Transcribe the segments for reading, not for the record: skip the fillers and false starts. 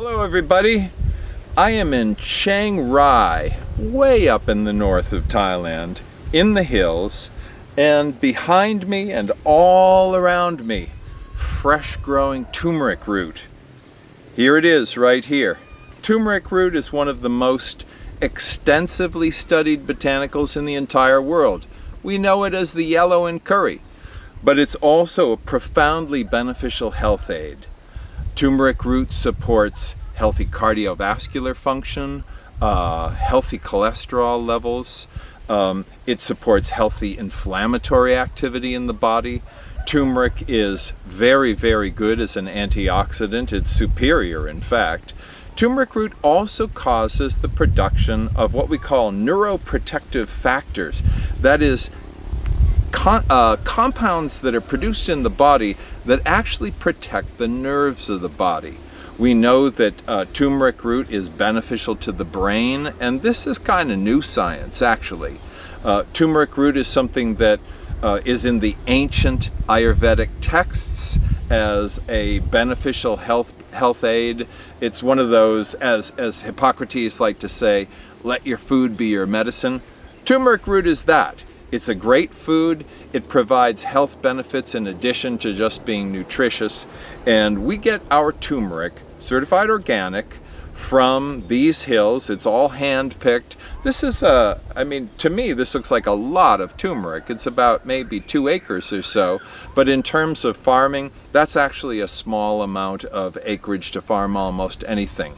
Hello everybody, I am in Chiang Rai, way up in the north of Thailand, in the hills, and behind me and all around me, fresh growing turmeric root. Here it is right here. Turmeric root is one of the most extensively studied botanicals in the entire world. We know it as the yellow in curry, but it's also a profoundly beneficial health aid. Turmeric root supports healthy cardiovascular function, healthy cholesterol levels. It supports healthy inflammatory activity in the body. Turmeric is very, very good as an antioxidant. It's superior, in fact. Turmeric root also causes the production of what we call neuroprotective factors. That is, compounds that are produced in the body that actually protect the nerves of the body. We know that turmeric root is beneficial to the brain, and this is kind of new science actually. Turmeric root is something that is in the ancient ayurvedic texts as a beneficial health aid. It's one of those, as Hippocrates liked to say, let your food be your medicine. Turmeric root is that. It's a great food. It provides health benefits in addition to just being nutritious. And we get our turmeric, certified organic, from these hills. It's all hand-picked. This is to me, this looks like a lot of turmeric. It's about maybe 2 acres or so. But in terms of farming, that's actually a small amount of acreage to farm almost anything.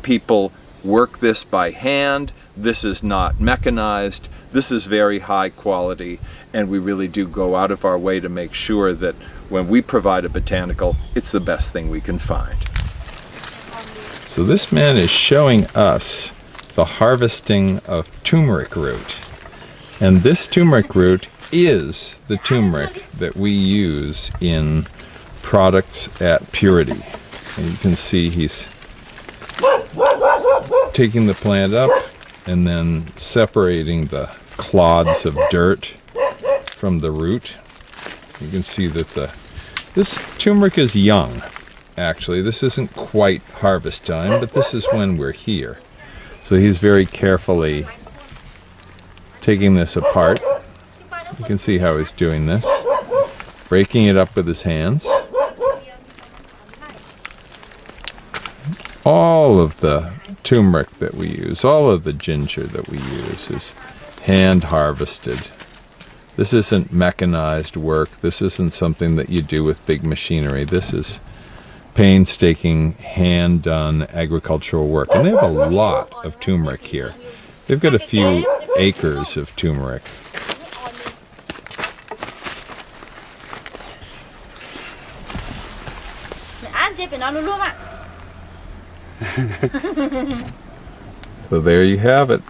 People work this by hand. This is not mechanized. This is very high quality, and we really do go out of our way to make sure that when we provide a botanical, it's the best thing we can find. So this man is showing us the harvesting of turmeric root. And this turmeric root is the turmeric that we use in products at Purity. And you can see he's taking the plant up and then separating the clods of dirt from the root. You can see that this turmeric is young, actually. This isn't quite harvest time, but this is when we're here. So he's very carefully taking this apart. You can see how he's doing this, breaking it up with his hands. All of the turmeric that we use, all of the ginger that we use is hand harvested. This isn't mechanized work. This isn't something that you do with big machinery. This is painstaking, hand-done agricultural work. And they have a lot of turmeric here. They've got a few acres of turmeric. So there you have it.